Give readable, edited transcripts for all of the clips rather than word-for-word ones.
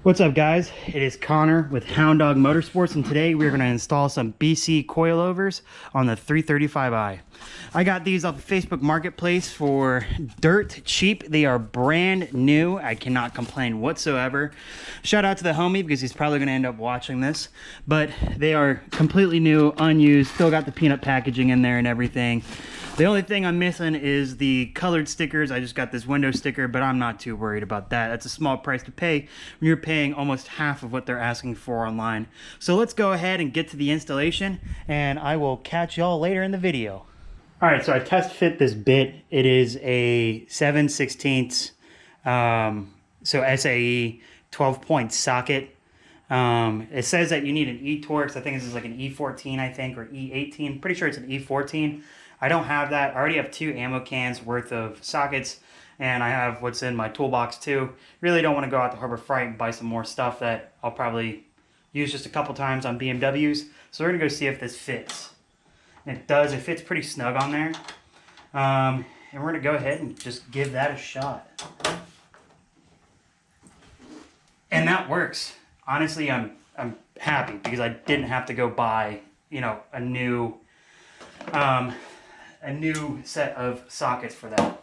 What's up, guys? It is Connor with Hound Dog Motorsports, and today we're going to install some BC coilovers on the 335i. I got these off of Facebook Marketplace for dirt cheap. They are brand new. I cannot complain whatsoever. Shout out to the homie because he's probably going to end up watching this, but they are completely new, unused, still got the peanut packaging in there and everything. The only thing I'm missing is the colored stickers. I just got this window sticker, but I'm not too worried about that. That's a small price to pay when you're paying almost half of what they're asking for online. So let's go ahead and get to the installation, and I will catch y'all later in the video. All right, so I test fit this bit. It is a 7/16 so SAE 12-point socket. It says that you need an E-Torx. I think this is like an E14, I think, or E18. Pretty sure it's an E14. I don't have that. I already have 2 ammo cans worth of sockets, and I have what's in my toolbox too. Really don't want to go out to Harbor Freight and buy some more stuff that I'll probably use just a couple times on BMWs. So we're going to go see if this fits. And it does. It fits pretty snug on there. And we're going to go ahead and just give that a shot. And that works. Honestly, I'm happy because I didn't have to go buy, you know, a new set of sockets for that.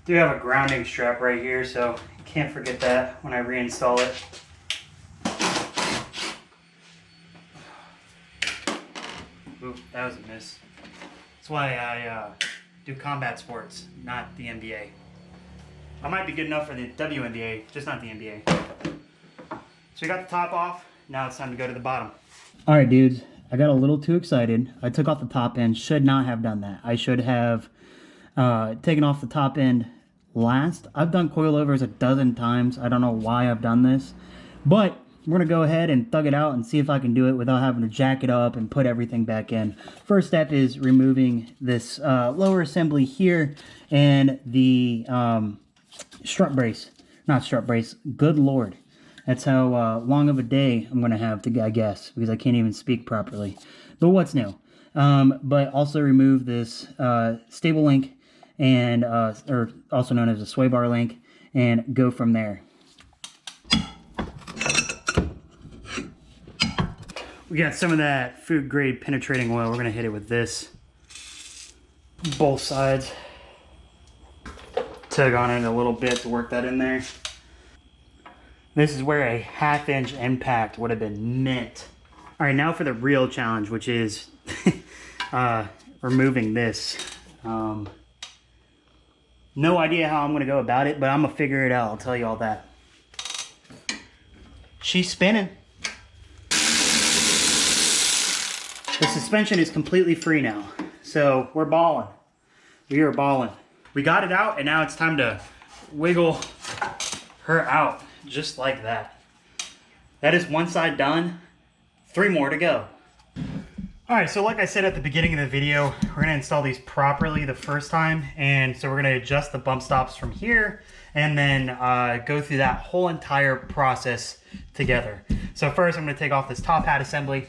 Do have a grounding strap right here, so can't forget that when I reinstall it. Ooh, that was a miss. That's why I do combat sports, not the NBA. I might be good enough for the WNBA, just not the NBA. So we got the top off. Now it's time to go to the bottom. All right, dudes. I got a little too excited. I took off the top end. Should not have done that. I should have taken off the top end last. I've done coilovers a dozen times. I don't know why I've done this. But we're going to go ahead and thug it out and see if I can do it without having to jack it up and put everything back in. First step is removing this lower assembly here and the strut brace. Not strut brace. Good Lord. That's how long of a day I'm going to have to, I guess, because I can't even speak properly. But what's new? But also remove this stable link, and or also known as a sway bar link, and go from there. We got some of that food grade penetrating oil. We're going to hit it with this. Both sides. Tug on it a little bit to work that in there. This is where a 1/2 inch impact would have been mint. All right, now for the real challenge, which is removing this. No idea how I'm going to go about it, but I'm going to figure it out. I'll tell you all that. She's spinning. The suspension is completely free now. So we're balling. We are balling. We got it out, and now it's time to wiggle her out. Just like that. That is one side done. 3 more to go. Alright, so like I said at the beginning of the video, we're going to install these properly the first time. And so we're going to adjust the bump stops from here and then go through that whole entire process together. So first I'm going to take off this top hat assembly.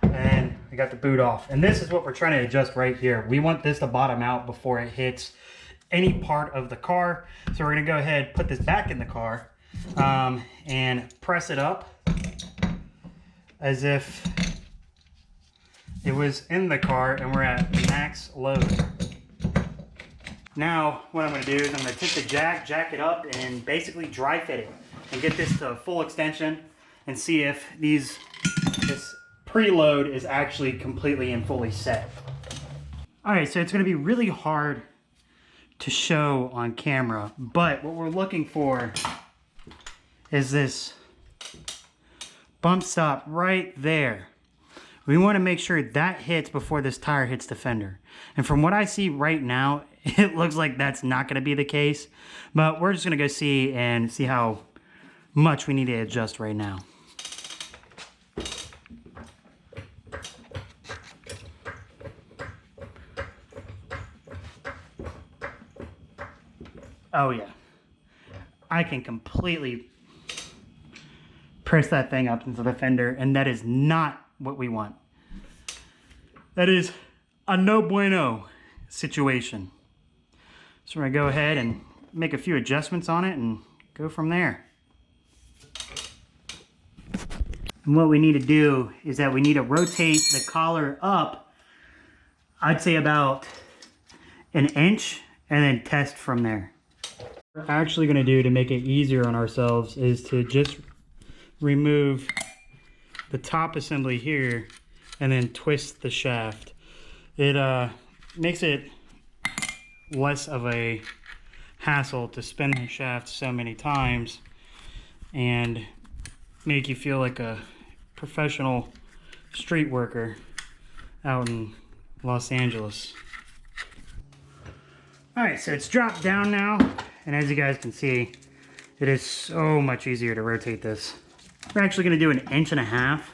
And we got the boot off. And this is what we're trying to adjust right here. We want this to bottom out before it hits any part of the car. So we're going to go ahead, put this back in the car, and press it up as if it was in the car and we're at max load. Now what I'm going to do is I'm going to take the jack it up, and basically dry fit it and get this to full extension and see if this preload is actually completely and fully set. Alright, so it's going to be really hard to show on camera, but what we're looking for is this bump stop right there. We want to make sure that hits before this tire hits the fender. And from what I see right now, it looks like that's not going to be the case, but we're just going to go see how much we need to adjust right now. Oh yeah, I can completely press that thing up into the fender, and that is not what we want. That is a no bueno situation. So we're gonna go ahead and make a few adjustments on it and go from there. And what we need to do is that we need to rotate the collar up, I'd say about an inch, and then test from there. What we're actually going to do to make it easier on ourselves is to just remove the top assembly here and then twist the shaft. It makes it less of a hassle to spin the shaft so many times and make you feel like a professional street worker out in Los Angeles. Alright, so it's dropped down now, and as you guys can see, it is so much easier to rotate this. We're actually going to do 1.5 inches,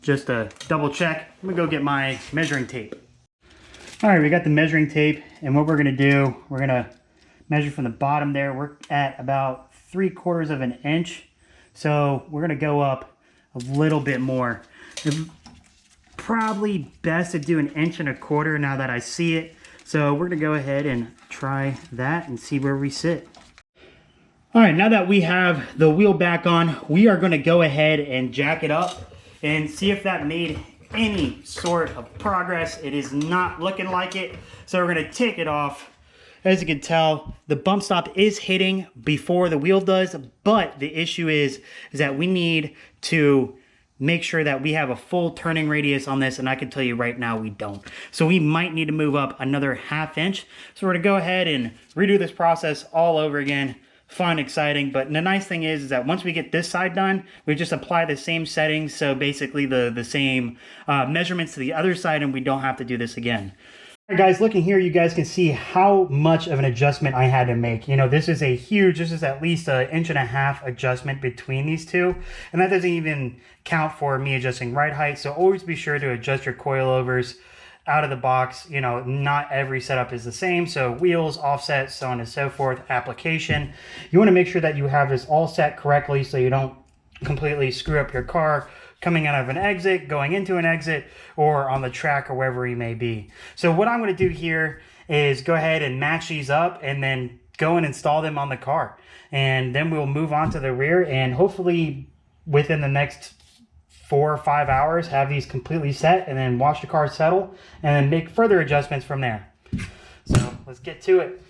just to double check. I'm going to go get my measuring tape. Alright, we got the measuring tape, and what we're going to do, we're going to measure from the bottom there. We're at about 3/4 of an inch, so we're going to go up a little bit more. It's probably best to do 1.25 inches now that I see it. So we're going to go ahead and try that and see where we sit. All right, now that we have the wheel back on, we are going to go ahead and jack it up and see if that made any sort of progress. It is not looking like it, so we're going to take it off. As you can tell, the bump stop is hitting before the wheel does, but the issue is that we need to make sure that we have a full turning radius on this, and I can tell you right now we don't. So we might need to move up another 1/2 inch. So we're gonna go ahead and redo this process all over again. Fun, exciting, but the nice thing is that once we get this side done, we just apply the same settings, so basically the same measurements to the other side, and we don't have to do this again. All right, guys, looking here, you guys can see how much of an adjustment I had to make. You know, this is at least 1.5 inch adjustment between these two, and that doesn't even count for me adjusting ride height. So always be sure to adjust your coilovers out of the box. You know, not every setup is the same, so wheels, offset, so on and so forth, application. You want to make sure that you have this all set correctly so you don't completely screw up your car coming out of an exit, going into an exit, or on the track or wherever you may be. So what I'm going to do here is go ahead and match these up and then go and install them on the car. And then we'll move on to the rear, and hopefully within the next 4 or 5 hours have these completely set, and then watch the car settle and then make further adjustments from there. So let's get to it.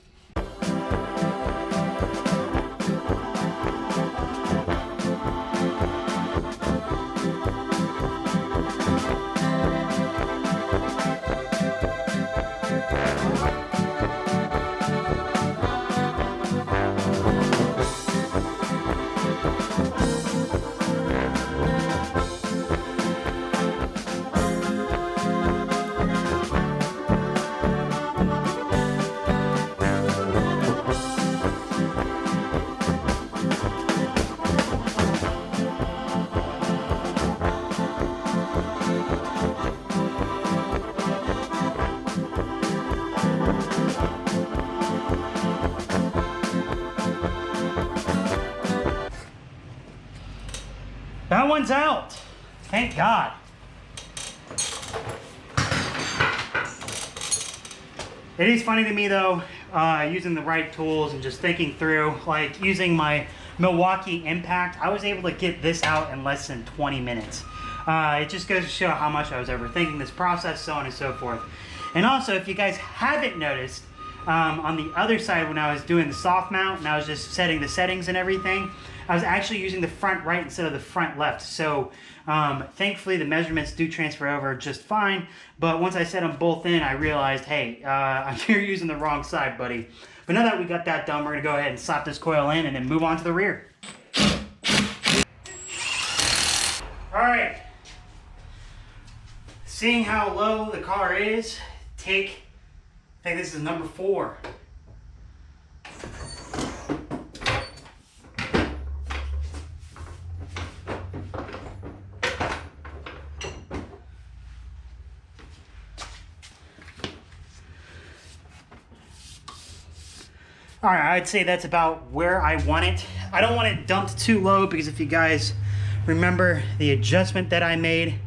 That one's out. Thank God. It is funny to me though, using the right tools and just thinking through, like using my Milwaukee Impact, I was able to get this out in less than 20 minutes. It just goes to show how much I was overthinking this process, so on and so forth. And also, if you guys haven't noticed, on the other side when I was doing the soft mount and I was just setting the settings and everything, I was actually using the front right instead of the front left. So thankfully the measurements do transfer over just fine. But once I set them both in, I realized, hey, you're using the wrong side, buddy. But now that we got that done, we're gonna go ahead and slap this coil in and then move on to the rear. All right. Seeing how low the car is, I think this is number 4. All right, I'd say that's about where I want it. I don't want it dumped too low because if you guys remember the adjustment that I made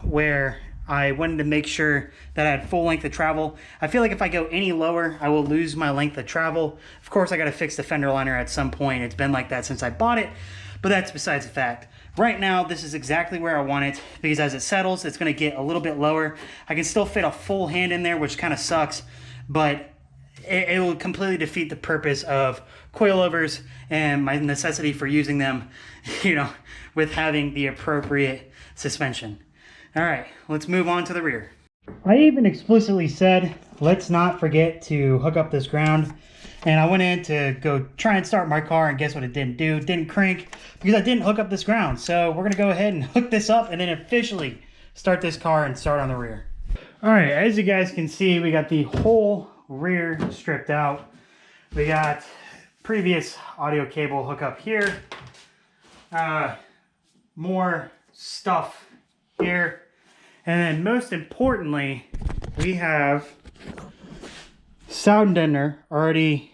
where I wanted to make sure that I had full length of travel. I feel like if I go any lower, I will lose my length of travel. Of course, I got to fix the fender liner at some point. It's been like that since I bought it, but that's besides the fact. Right now, this is exactly where I want it, because as it settles, it's going to get a little bit lower. I can still fit a full hand in there, which kind of sucks, but it will completely defeat the purpose of coilovers and my necessity for using them, you know, with having the appropriate suspension. All right, let's move on to the rear. I even explicitly said, let's not forget to hook up this ground. And I went in to go try and start my car, and guess what it didn't do? It didn't crank because I didn't hook up this ground. So we're gonna go ahead and hook this up and then officially start this car and start on the rear. All right, as you guys can see, we got the whole rear stripped out. We got previous audio cable hookup here. More stuff here. And then most importantly, we have sound deadener already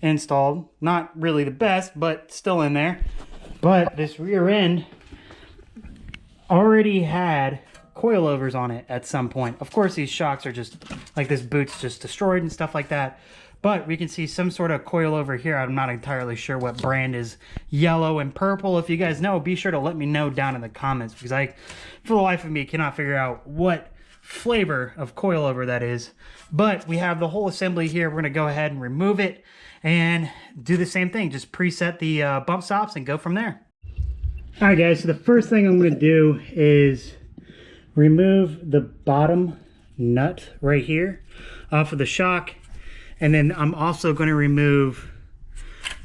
installed. Not really the best, but still in there. But this rear end already had coilovers on it at some point. Of course, these shocks are just like, this boot's just destroyed and stuff like that. But we can see some sort of coilover here. I'm not entirely sure what brand is yellow and purple. If you guys know, be sure to let me know down in the comments, because I, for the life of me, cannot figure out what flavor of coilover that is. But we have the whole assembly here. We're going to go ahead and remove it and do the same thing. Just preset the bump stops and go from there. All right, guys. So the first thing I'm going to do is remove the bottom nut right here off of the shock. And then I'm also going to remove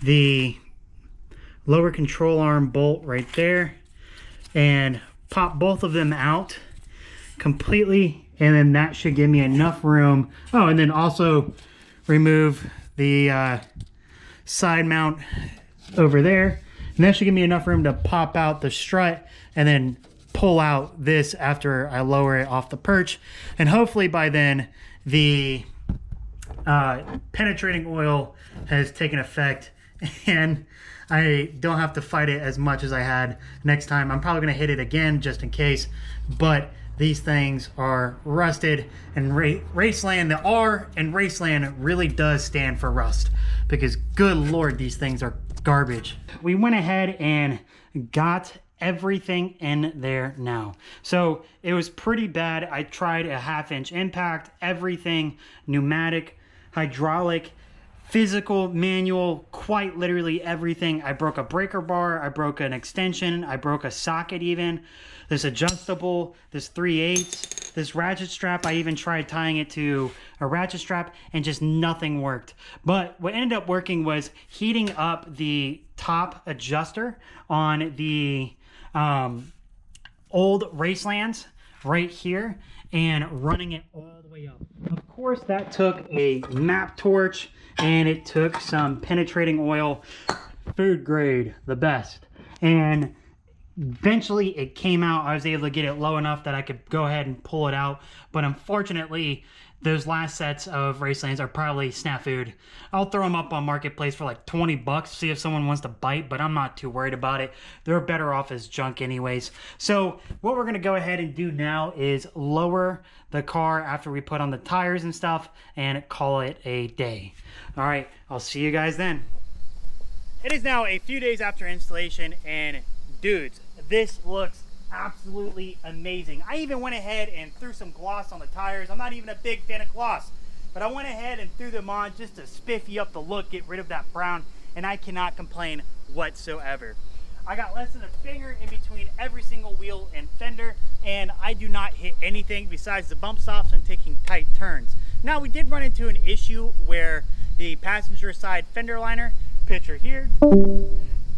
the lower control arm bolt right there and pop both of them out completely. And then that should give me enough room. Oh, and then also remove the side mount over there. And that should give me enough room to pop out the strut and then pull out this after I lower it off the perch. And hopefully by then the penetrating oil has taken effect and I don't have to fight it as much as I had next time. I'm probably going to hit it again just in case, but these things are rusted, and Raceland, the R in Raceland really does stand for rust, because good Lord, these things are garbage. We went ahead and got everything in there now. So it was pretty bad. I tried a 1/2-inch impact, everything, pneumatic, hydraulic, physical, manual, quite literally everything. I broke a breaker bar, I broke an extension, I broke a socket even, this adjustable, this 3/8, this ratchet strap. I even tried tying it to a ratchet strap and just nothing worked. But what ended up working was heating up the top adjuster on the old Racelands right here and running it all the way up. Of course, that took a map torch and it took some penetrating oil, food grade, the best. And eventually it came out. I was able to get it low enough that I could go ahead and pull it out. But unfortunately, those last sets of Racelands are probably snafu'd. I'll throw them up on Marketplace for like 20 bucks, see if someone wants to bite, but I'm not too worried about it. They're better off as junk anyways. So what we're gonna go ahead and do now is lower the car after we put on the tires and stuff and call it a day. All right, I'll see you guys then. It is now a few days after installation, and dudes, this looks absolutely amazing. I even went ahead and threw some gloss on the tires. I'm not even a big fan of gloss, but I went ahead and threw them on just to spiffy up the look, get rid of that brown, and I cannot complain whatsoever. I got less than a finger in between every single wheel and fender, and I do not hit anything besides the bump stops and taking tight turns. Now, we did run into an issue where the passenger side fender liner, picture here,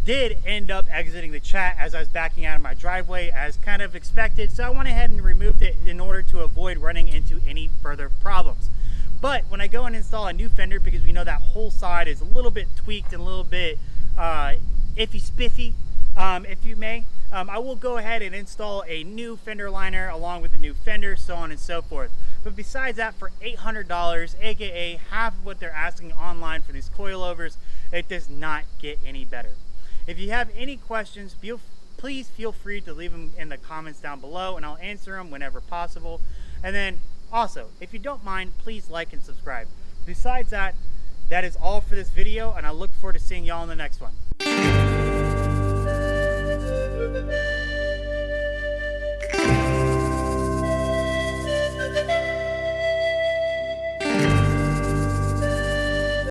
did end up exiting the chat as I was backing out of my driveway as kind of expected. So I went ahead and removed it in order to avoid running into any further problems. But when I go and install a new fender, because we know that whole side is a little bit tweaked and a little bit iffy spiffy, if you may, I will go ahead and install a new fender liner along with the new fender, so on and so forth. But besides that, for $800, aka half of what they're asking online for these coilovers, it does not get any better. If you have any questions, please feel free to leave them in the comments down below and I'll answer them whenever possible. And then also, if you don't mind, please like and subscribe. Besides that, that is all for this video, and I look forward to seeing y'all in the next one.